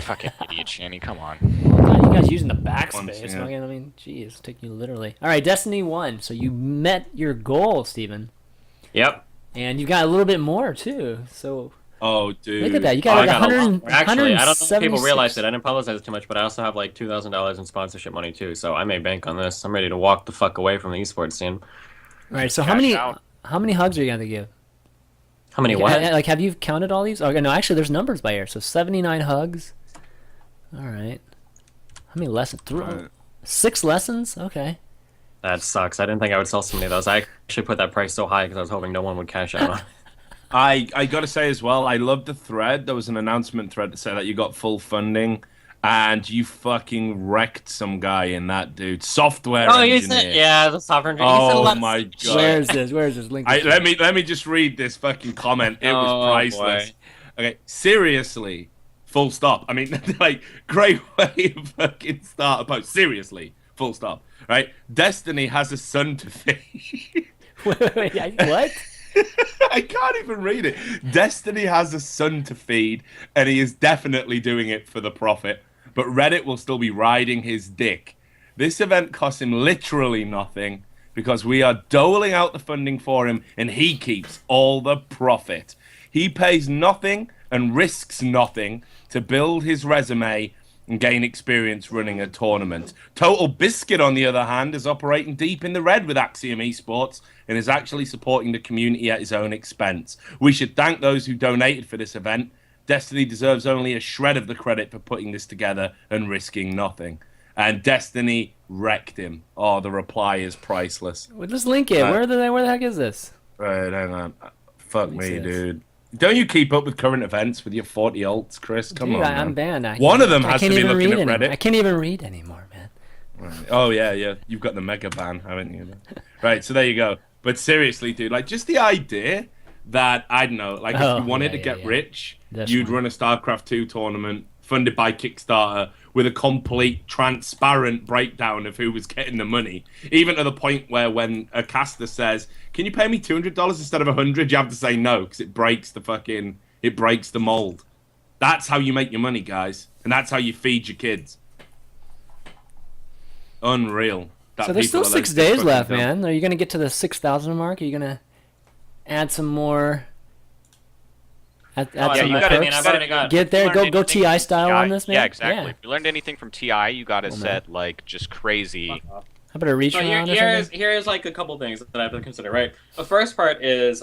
Fucking idiot, Shanny. Come on. Well, you guys using the backspace? I mean, jeez, take you literally. All right, Destiny 1. So you met your goal, Steven. Yep. And you got a little bit more too. So. Oh, dude. Look at that. You got like 100. Actually, I don't know if people realize it. I didn't publicize it too much, but I also have like $2,000 in sponsorship money too. So I may bank on this. I'm ready to walk the fuck away from the esports scene. All right. So how many hugs are you gonna give? How many what? Like, have you counted all these? Okay, no, actually, there's numbers by here. So 79 hugs. All right. How many lessons? 6 lessons? Okay. That sucks. I didn't think I would sell so many of those. I actually put that price so high because I was hoping no one would cash out on it. I got to say as well, I love the thread. There was an announcement thread to say that you got full funding and you fucking wrecked some guy in that, dude. Software Oh, you engineer. said, yeah, the software engineer. Oh my god. Where's this? Link. Let me just read this fucking comment. It was priceless. Boy. Okay, seriously. Full stop. I mean, like, great way to fucking start a post. Seriously. Full stop. Right? Destiny has a son to feed. Wait, what? I can't even read it. Destiny has a son to feed, and he is definitely doing it for the profit. But Reddit will still be riding his dick. This event costs him literally nothing because we are doling out the funding for him, and he keeps all the profit. He pays nothing and risks nothing to build his resume and gain experience running a tournament. Total Biscuit, on the other hand, is operating deep in the red with Axiom Esports and is actually supporting the community at his own expense. We should thank those who donated for this event. Destiny deserves only a shred of the credit for putting this together and risking nothing. And Destiny wrecked him. Oh, the reply is priceless. Well, just link it. Where the heck is this? Right, hang on. Fuck me, dude. Don't you keep up with current events with your 40 alts, Chris? Come on, I'm banned. One of them has to be looking at Reddit. I can't even read anymore, man. Right. Oh, yeah. You've got the mega ban, haven't you? Right, so there you go. But seriously, dude, like, just the idea that, I don't know, like, if you wanted to get rich, you'd run a StarCraft 2 tournament funded by Kickstarter with a complete transparent breakdown of who was getting the money. Even to the point where when a caster says, can you pay me $200 instead of $100? You have to say no, because it breaks the mold. That's how you make your money, guys. And that's how you feed your kids. Unreal. So there's still 6 days left, man. Are you going to get to the 6,000 mark? Are you going to add some more? Add some more perks? Get there, go TI style on this, man. Yeah, exactly. If you learned anything from TI, you got to set like just crazy. How about a reach around? Here's like a couple things that I have to consider. Right, the first part is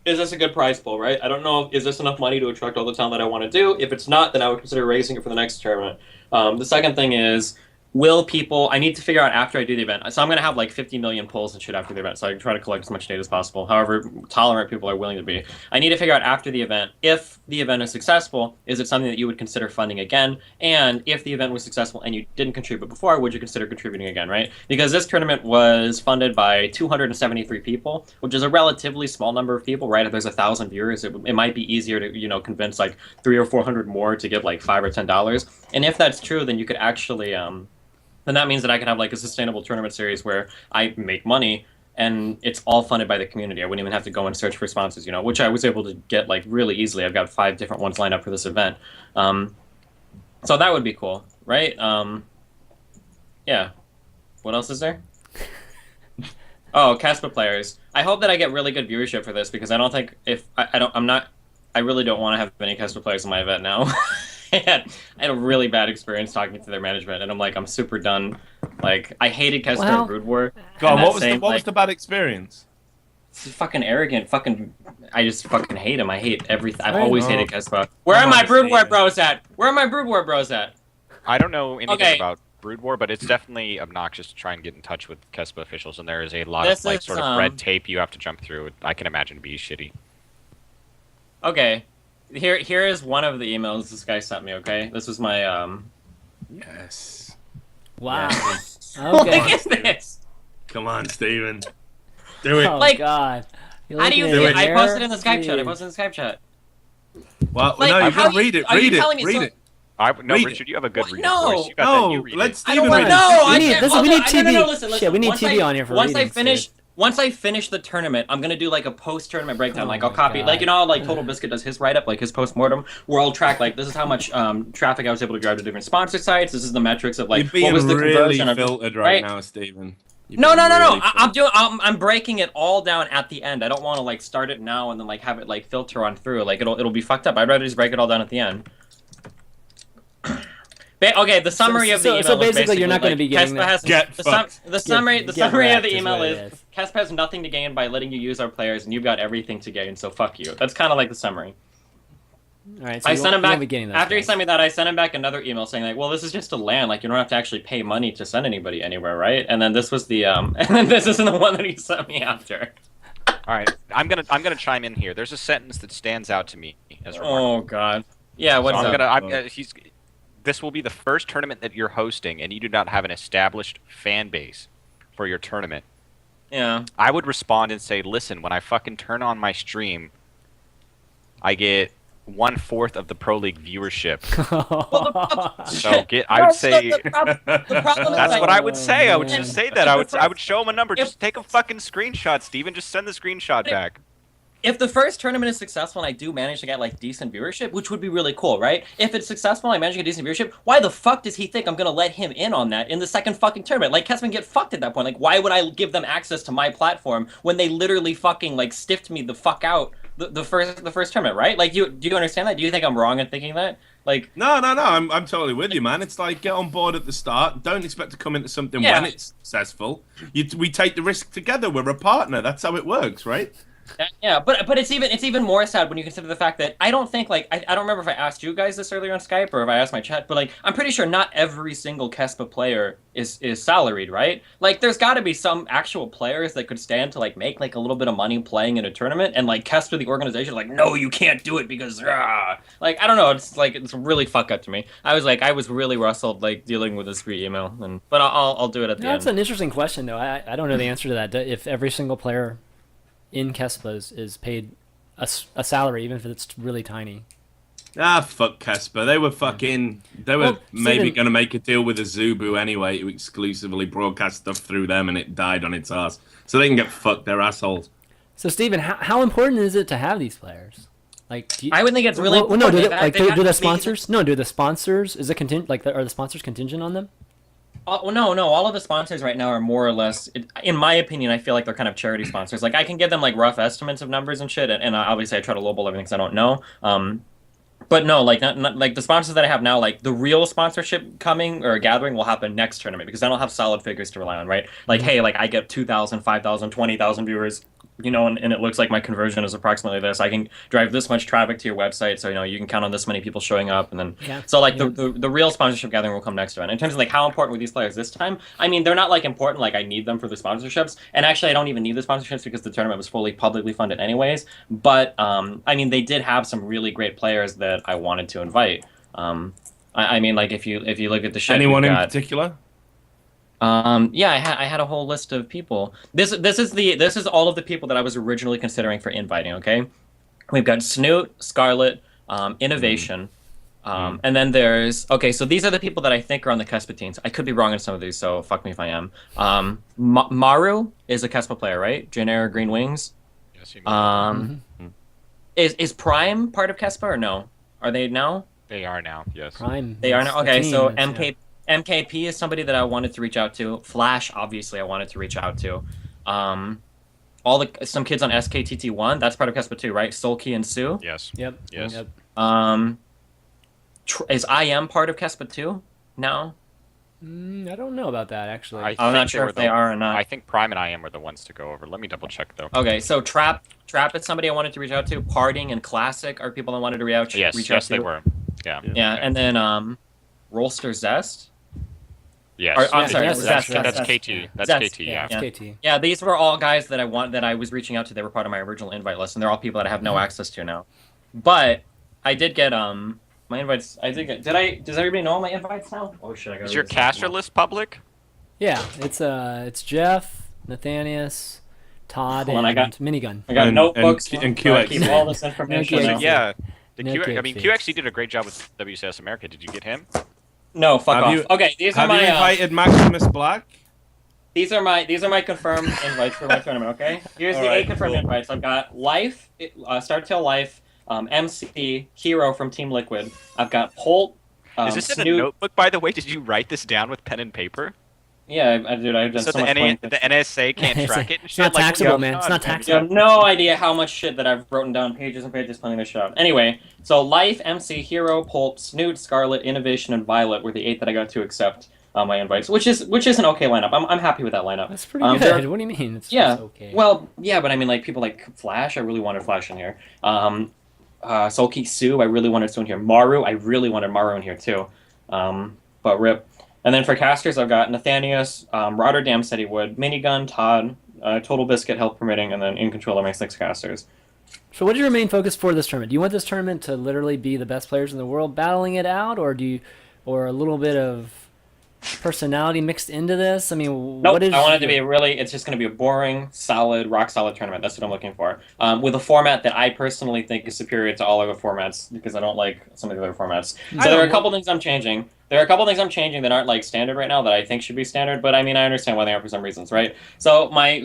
this a good prize pool? Right, I don't know. Is this enough money to attract all the talent that I want to do? If it's not, then I would consider raising it for the next tournament. The second thing is, will people... I need to figure out after I do the event. So I'm going to have like 50 million polls and shit after the event, so I can try to collect as much data as possible, however tolerant people are willing to be. I need to figure out after the event, if the event is successful, is it something that you would consider funding again? And if the event was successful and you didn't contribute before, would you consider contributing again, right? Because this tournament was funded by 273 people, which is a relatively small number of people, right? If there's 1,000 viewers, it might be easier to, convince like 300 or 400 more to give like $5 or $10. And if that's true, then you could actually... then that means that I can have like a sustainable tournament series where I make money and it's all funded by the community. I wouldn't even have to go and search for sponsors, which I was able to get like really easily. I've got 5 different ones lined up for this event. So that would be cool, right? Yeah. What else is there? Oh, Caspa players. I hope that I get really good viewership for this because I don't think I really don't want to have any Caspa players in my event now. I had a really bad experience talking to their management, and I'm super done. Like, I hated Kester and Brood War. God, what was the bad experience? It's fucking arrogant. I just fucking hate him. I hate everything. I've always hated Kester. Where are my Brood War bros at? I don't know anything about Brood War, but it's definitely obnoxious to try and get in touch with Kespa officials, and there is a lot of sort of red tape you have to jump through. I can imagine to be shitty. Okay. Here is one of the emails this guy sent me, okay? This was my, Yes. Wow. Yeah. Okay. What is this? Come on, Steven. Do it. Oh, God. How do you do it? I posted in the Skype chat. Well, no, you can read it. Read it. Richard, you have a good reading voice. Let Steven read it. No, we need TV. No, listen. Shit, we need TV on here for readings. Once I finish the tournament, I'm gonna do like a post-tournament breakdown. I'll copy, Total Biscuit does his write-up, like his post-mortem, where I'll track this is how much traffic I was able to drive to different sponsor sites. This is the metrics of what was the conversion. You're being really filtered right now, Steven. No. I'm breaking it all down at the end. I don't want to start it now and then have it filter on through. It'll be fucked up. I'd rather just break it all down at the end. Okay, the summary of the email. So basically, you're not going to be getting that. The summary of the email is Kespa has nothing to gain by letting you use our players, and you've got everything to gain. So fuck you. That's kind of the summary. All right. So I sent him back after he sent me that. I sent him back another email saying well, this is just a LAN. You don't have to actually pay money to send anybody anywhere, right? And then this was the and then this isn't the one that he sent me after. All right, I'm gonna chime in here. There's a sentence that stands out to me as remarkable. Oh God. Yeah. What's up? this will be the first tournament that you're hosting, and you do not have an established fan base for your tournament. Yeah. I would respond and say, listen, when I fucking turn on my stream, I get 1/4 of the Pro League viewership. So I would say the problem is that's what I would say. I would man. just say that. I would show him a number. Just take a fucking screenshot, Steven. Just send the screenshot back. If the first tournament is successful and I do manage to get like decent viewership, which would be really cool, right? If it's successful and I manage to get decent viewership, why the fuck does he think I'm gonna let him in on that in the second fucking tournament? Like, Kessman get fucked at that point. Like, why would I give them access to my platform when they literally fucking like stiffed me the fuck out the first tournament, right? Like, do you understand that? Do you think I'm wrong in thinking that? Like, no, I'm totally with you, man. It's like, get on board at the start. Don't expect to come into something when it's successful. We take the risk together. We're a partner. That's how it works, right? Yeah, but it's even more sad when you consider the fact that I don't think, like, I don't remember if I asked you guys this earlier on Skype or if I asked my chat, but like, I'm pretty sure not every single Kespa player is salaried, right? Like, there's got to be some actual players that could stand to like make like a little bit of money playing in a tournament, and like Kespa, the organization, like, no, you can't do it because like, I don't know, it's like, it's really fuck up to me. I was really rustled like dealing with this free email, but I'll do it at the end. That's an interesting question though. I don't know the answer to that. If every single player in Kespa is paid a salary, even if it's really tiny. Fuck Kespa. They were maybe going to make a deal with Azubu anyway to exclusively broadcast stuff through them, and it died on its ass. So they can get fucked. They're assholes. So Steven, how important is it to have these players? Like, I would think it's really important. No, do the sponsors? Is it contingent? Like, are the sponsors contingent on them? No. All of the sponsors right now are more or less, in my opinion, I feel like they're kind of charity sponsors. Like, I can give them like rough estimates of numbers and shit, and obviously I try to lowball everything because I don't know. But no, like not like the sponsors that I have now, like the real sponsorship coming or gathering will happen next tournament because then I'll have solid figures to rely on, right? Like, hey, like I get 2,000, 5,000, 20,000 viewers, you know, and it looks like my conversion is approximately this. I can drive this much traffic to your website, so you know you can count on this many people showing up, and then so like the real sponsorship gathering will come next to it. And in terms of like how important were these players this time, I mean, they're not like important like I need them for the sponsorships, and actually I don't even need the sponsorships because the tournament was fully publicly funded anyways. But I mean, they did have some really great players that I wanted to invite. I mean, like if you look at the shit, anyone in particular? Yeah, I had a whole list of people. This is all of the people that I was originally considering for inviting. Okay, we've got Snoot, Scarlet, Innovation, and then there's so these are the people that I think are on the Kespa teams. I could be wrong on some of these, so fuck me if I am. Maru is a Kespa player, right? Genera Green Wings. Yes, is Prime part of Kespa or no? Are they now? They are now. Yes. Prime. They are now. Okay, so MKP is somebody that I wanted to reach out to. Flash, obviously, I wanted to reach out to. Some kids on SKTT1, that's part of Kespa too, right? Sulky and Sue. Yes. Yep. Yes. Yep. Is IM part of Kespa too? No. I don't know about that actually. I'm not sure if they are or not. I think Prime and IM were the ones to go over. Let me double check though. Okay, so Trap is somebody I wanted to reach out to. Parting and Classic are people I wanted to reach out to. Yes, they were. Yeah. Yeah, and then Rollster Zest. Yes. I'm sorry, that's Zest. KT. That's Zest. KT. Yeah. KT. Yeah, these were all guys that I was reaching out to. They were part of my original invite list, and they're all people that I have no access to now. But I did get my invites. I did get. Does everybody know all my invites now? Oh shit! Is your caster list public? Yeah, it's Jeff, Nathanius, Todd, and Minigun. I got notebooks and QX. Keep all this information. Yeah. QXD did a great job with WCS America. Did you get him? No, fuck off. Okay, these are my. Have you invited Maximus Black? These are my confirmed invites for my tournament. Okay, here's the 8 confirmed invites. I've got Life, Start Till Life, MC, Hero from Team Liquid. I've got Holt. Is this in a notebook, by the way? Did you write this down with pen and paper? Yeah, I did. I've done so much the NSA can't track it. It's not taxable, man. It's not taxable. You have no idea how much shit that I've written down, pages and pages planning this shit out. Anyway, so Life, MC, Hero, Pulp, Snoot, Scarlet, Innovation, and Violet were the 8 that I got to accept my invites, which is an okay lineup. I'm happy with that lineup. That's pretty good. What do you mean? It's just okay. Well, yeah, but I mean, like people like Flash. I really wanted Flash in here. Sulky Sue. I really wanted Sue in here. Maru. I really wanted Maru in here too. But rip. And then for casters, I've got Nathanius, Rotterdam said he would, Minigun, Todd, Total Biscuit, health permitting, and then In Control are my 6 casters. So what is your main focus for this tournament? Do you want this tournament to literally be the best players in the world battling it out, or do you or a little bit of personality mixed into this? I mean, Nope, what is I want it to be it's just going to be a boring, solid, rock solid tournament. That's what I'm looking for. With a format that I personally think is superior to all other formats because I don't like some of the other formats. So there are a couple things I'm changing. There are a couple things I'm changing that aren't like standard right now that I think should be standard, but I mean I understand why they aren't for some reasons, right? So my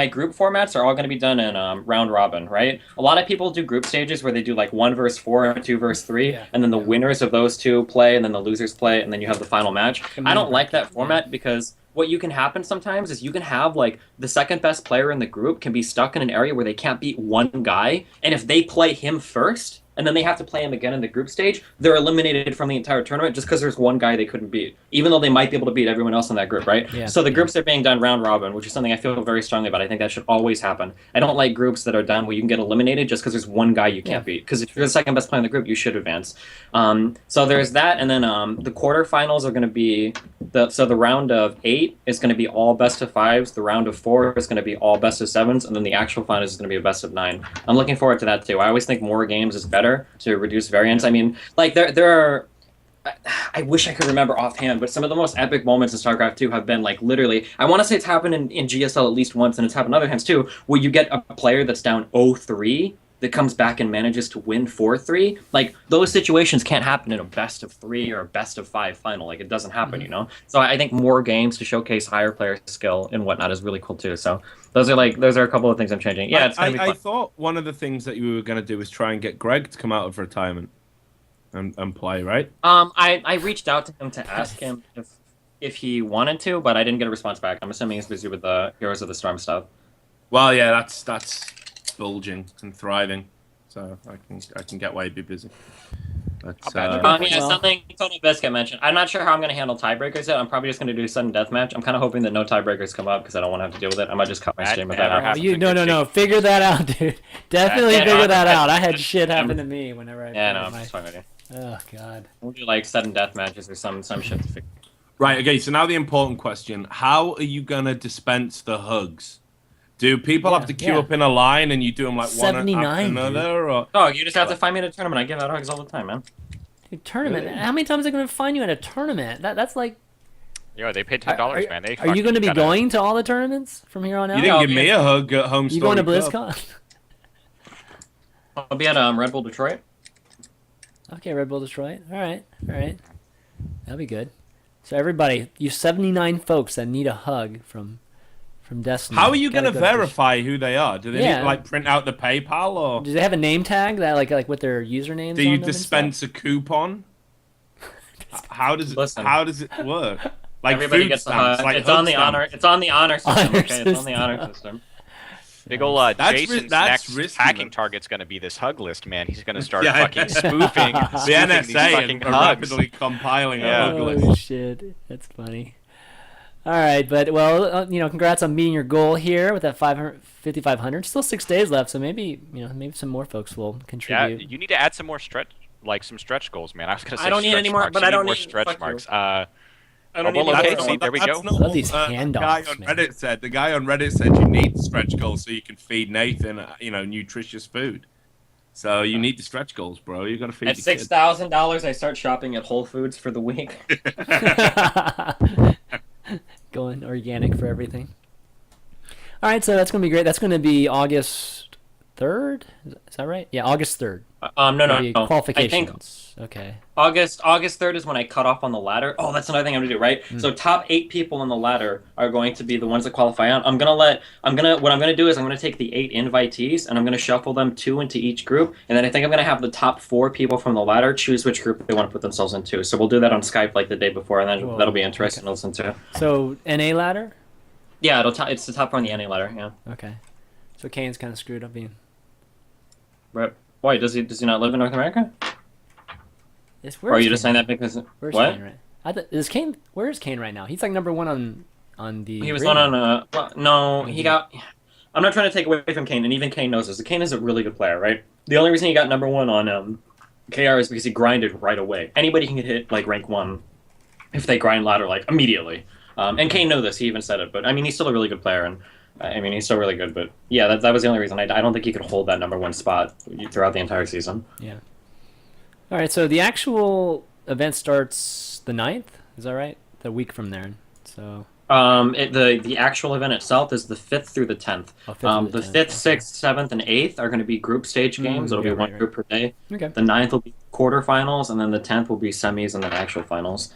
group formats are all going to be done in round robin, right? A lot of people do group stages where they do like 1 versus 4 and 2 versus 3, and then the winners of those two play, and then the losers play, and then you have the final match. I don't like that format because what you can happen sometimes is you can have like the second best player in the group can be stuck in an area where they can't beat one guy, and if they play him first and then they have to play him again in the group stage, they're eliminated from the entire tournament just because there's one guy they couldn't beat, even though they might be able to beat everyone else in that group, right? Yeah. So the groups are being done round robin, which is something I feel very strongly about. I think that should always happen. I don't like groups that are done where you can get eliminated just because there's one guy you can't beat. Because if you're the second best player in the group, you should advance. So there's that, and then the quarterfinals are going to be the round of 8 is going to be all best of 5s. The round of 4 is going to be all best of 7s, and then the actual finals is going to be a best of 9. I'm looking forward to that too. I always think more games is better to reduce variance. I mean, like there are. I wish I could remember offhand, but some of the most epic moments in StarCraft 2 have been like literally. I want to say it's happened in GSL at least once, and it's happened other times too, where you get a player that's down 0-3 that comes back and manages to win 4-3. Like those situations can't happen in a best of 3 or a best of 5 final. Like it doesn't happen, you know. So I think more games to showcase higher player skill and whatnot is really cool too. So those are a couple of things I'm changing. Yeah, it's gonna be fun. I thought one of the things that you were going to do was try and get Greg to come out of retirement and play, right? I reached out to him to ask him if he wanted to, but I didn't get a response back. I'm assuming he's busy with the Heroes of the Storm stuff. Well, yeah, that's bulging and thriving, so I can get why he'd be busy. But, something Total Biscuit mentioned. I'm not sure how I'm going to handle tiebreakers yet. I'm probably just going to do sudden deathmatch. I'm kind of hoping that no tiebreakers come up because I don't want to have to deal with it. I might just cut my stream with that. No. Figure that out, dude. Definitely figure that out. I had shit happen to me whenever I. Yeah, no, I'm just fine with you. Oh God. We'll do like sudden death matches or some shit to figure. Right. Okay. So now the important question: how are you gonna dispense the hugs? Do people have to queue up in a line and you do them like one after another? Or... Oh, you just have to find me at a tournament. I give out hugs all the time, man. Dude, tournament? Really? How many times are they gonna find you at a tournament? That's like. Yo, they paid $10, man. Are you going to be going to all the tournaments from here on out? You didn't give me a hug at home. You going to BlizzCon? I'll be at Red Bull Detroit. Okay, Red Bull Detroit. All right. That'll be good. So everybody, you 79 folks that need a hug from Destiny. How are you going to verify who they are? Do they need to like print out the PayPal or? Do they have a name tag that like with their usernames? Do you dispense a coupon? How does it work? Like everybody gets the hug. Like it's on the honor. It's on the honor system. It's on the honor system. Big ol' Jason's next hacking target's going to be this hug list, man. He's going to start fucking spoofing the NSA and rapidly compiling a hug list. Oh, shit. That's funny. All right, but, well, congrats on meeting your goal here with that 5,500. Still 6 days left, so maybe some more folks will contribute. Yeah, you need to add some more stretch goals, man. I was going to say I don't need any more, but I don't need stretch marks. I don't need see, there we go. I love these handoffs, the guy on Reddit said you need stretch goals so you can feed Nathan, nutritious food. So you need the stretch goals, bro. You got to feed. At $6,000, I start shopping at Whole Foods for the week. Going organic for everything. All right, so that's gonna be great. That's gonna be August 3rd. Is that right? Yeah, August 3rd. No. Qualifications. Okay. August 3rd is when I cut off on the ladder. Oh, that's another thing I'm gonna do, right? So top 8 people on the ladder are going to be the ones that qualify on. What I'm gonna do is I'm gonna take the 8 invitees and I'm gonna shuffle them 2 into each group, and then I think I'm gonna have the top 4 people from the ladder choose which group they want to put themselves into. So we'll do that on Skype like the day before, and then that'll be interesting to listen to. So NA ladder? Yeah, it's the top 4 on the NA ladder. Yeah. Okay. So Kane's kind of screwed up being. Right. Why does he not live in North America? Or are you just saying that because where's what? Kane right? Where is Kane right now? He's like number 1 on the. He was on no. He got. I'm not trying to take away from Kane, and even Kane knows this. Kane is a really good player, right? The only reason he got number 1 on KR is because he grinded right away. Anybody can hit like rank 1 if they grind ladder like immediately. And Kane knew this. He even said it. But I mean, he's still a really good player, and he's still really good. But yeah, that was the only reason. I don't think he could hold that number 1 spot throughout the entire season. Yeah. All right, so the actual event starts the 9th. Is that right? The week from there. So. The actual event itself is the 5th through the 10th. Oh, 5th through The the 10th, 5th, okay. 6th, 7th, and 8th are going to be group stage games. It'll be one group per day. Okay. The 9th will be quarterfinals, and then the 10th will be semis and then actual finals.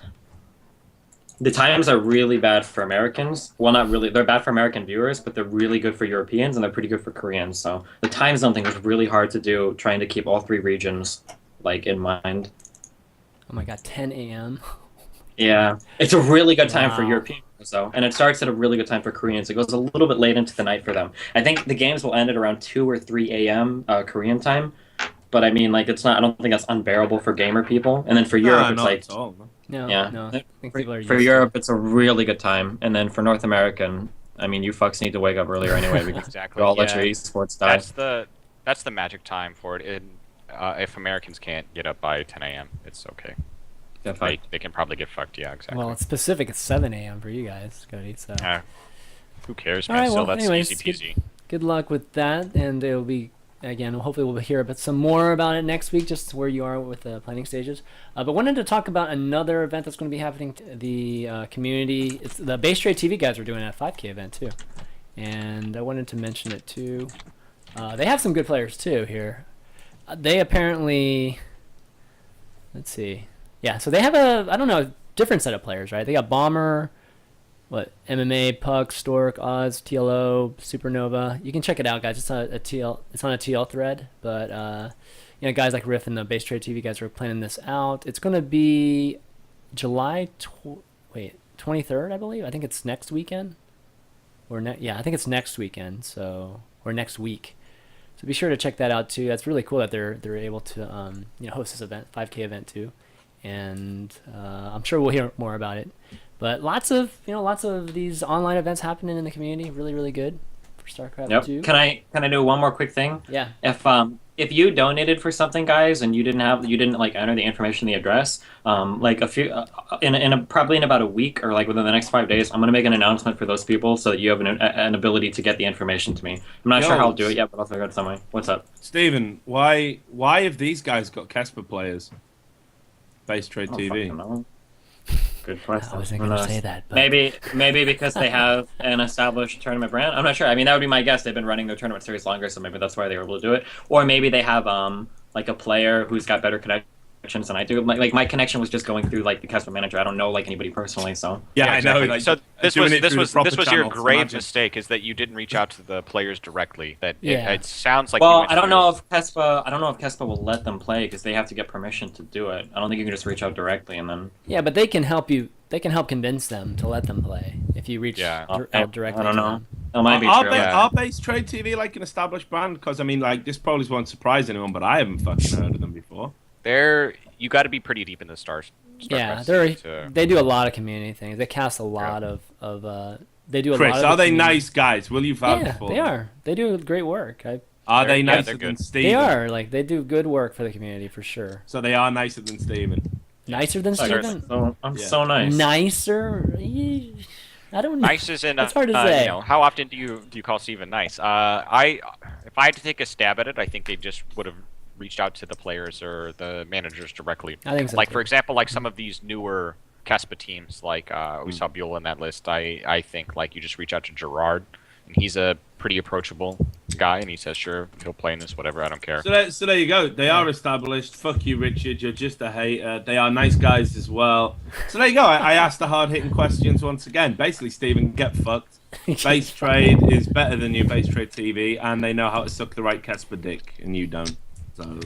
The times are really bad for Americans. Well, not really. They're bad for American viewers, but they're really good for Europeans, and they're pretty good for Koreans. So the time zone thing is really hard to do, trying to keep all 3 regions in mind. Oh my god, 10 a.m. Yeah, it's a really good time for Wow. Europeans, though, and it starts at a really good time for Koreans. It goes a little bit late into the night for them. I think the games will end at around 2 or 3 a.m. Korean time, but I mean, it's not. I don't think that's unbearable for gamer people. And then for Europe, it's not like, at all, no. No, yeah, no. I think people are for used to Europe, it. it's a really good time, and then for North American, I mean, you fucks need to wake up earlier anyway because Exactly. you all let yeah. your esports die. That's the magic time for it. If Americans can't get up by 10 a.m., it's okay. They can probably get fucked. Yeah, exactly. Well, it's Pacific. It's 7 a.m. for you guys, Cody. So. Who cares, All man? right, Still, well, that's anyways, easy peasy. Good luck with that, and it'll be again. Hopefully, we'll hear about some more about it next week, just where you are with the planning stages. But wanted to talk about another event that's going to be happening. The community. It's the Base Trade TV guys are doing a 5K event too, and I wanted to mention it too. They have some good players too here. They apparently. Let's see. Yeah, so they have different set of players, right? They got Bomber, MMA, Puck, Stork, Oz, TLO, Supernova. You can check it out, guys. It's on a TL thread, but guys like Riff and the Base Trade TV guys are planning this out. It's going to be July 23rd, I believe. I think it's next weekend. I think it's next weekend, or next week. So be sure to check that out too. That's really cool that they're able to host this event, 5K event too. And I'm sure we'll hear more about it. But lots of these online events happening in the community. Really, really good for StarCraft 2. Can I do one more quick thing? Yeah. If you donated for something, guys, and you didn't enter the information, the address, probably in about a week or within the next 5 days, I'm gonna make an announcement for those people so that you have an ability to get the information to me. I'm not sure how I'll do it yet, but I'll figure it out some way. What's up, Steven? Why have these guys got Casper players? Base Trade TV. Good question. I wasn't going to say that. But... Maybe because they have an established tournament brand. I'm not sure. I mean, that would be my guess. They've been running their tournament series longer, so maybe that's why they were able to do it. Or maybe they have a player who's got better connections than I do. My connection was just going through the Casper manager. I don't know anybody personally, so yeah, exactly. I know. So this was your grave imagine. mistake, is that you didn't reach out to the players directly. It sounds like. Well, I don't know if Kespa will let them play because they have to get permission to do it. I don't think you can just reach out directly and then. Yeah, but they can help you. They can help convince them to let them play if you reach out directly. I don't to know. them. That might be true. Are Base Trade TV an established brand? Because I mean, this probably won't surprise anyone, but I haven't fucking heard of them before. You got to be pretty deep in the stars. Yeah, they do a lot of community things. They cast a lot of they do a Chris, lot of. are they nice guys? Will you vouch for them? They are. They do great work. Are they nicer than Steven? They are. They do good work for the community for sure. So they are nicer than Steven. Nicer than Steven? I'm so nice. Nicer? I don't know. Nice is in. It's hard to say. How often do you call Steven nice? If I had to take a stab at it, I think they just would have reached out to the players or the managers directly. I think so. For example, some of these newer Caspa teams, we saw Buell in that list. I think you just reach out to Gerard, and he's a pretty approachable guy, and he says sure, he'll play in this, whatever, I don't care. So there you go. They are established. Fuck you, Richard. You're just a hater. They are nice guys as well. So there you go. I asked the hard hitting questions once again. Basically, Steven, get fucked. Base Trade is better than you, Base Trade TV, and they know how to suck the right Casper dick, and you don't. So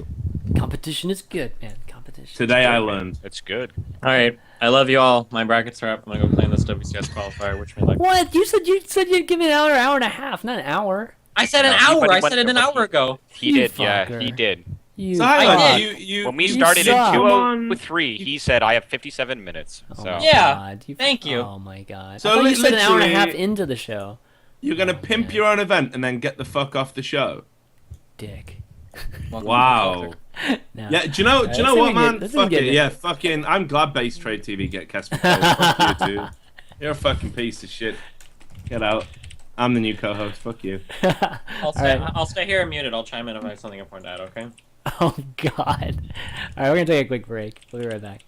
competition is good, man. Competition. Today I learned. It's good. All right, I love you all. My brackets are up. I'm gonna go play in this WCS qualifier. Wish me luck. What? You said you'd give me an hour and a half, not an hour. I said an hour. I said it an hour ago. He did. Yeah, he did. When we started in 2:03, he said I have 57 minutes. Oh so yeah, thank you. Oh my god. So I thought you said an hour and a half into the show. You're gonna pimp your own event and then get the fuck off the show. Dick. Wow. No. Yeah, do you know what, man? Fuck it. It. Yeah, fucking. I'm glad Base Trade TV get Casper. Fuck you, dude. You're a fucking piece of shit. Get out. I'm the new co-host. Fuck you. I'll stay here muted. I'll chime in if I have something important to add. Okay. Oh God. All right, we're gonna take a quick break. We'll be right back.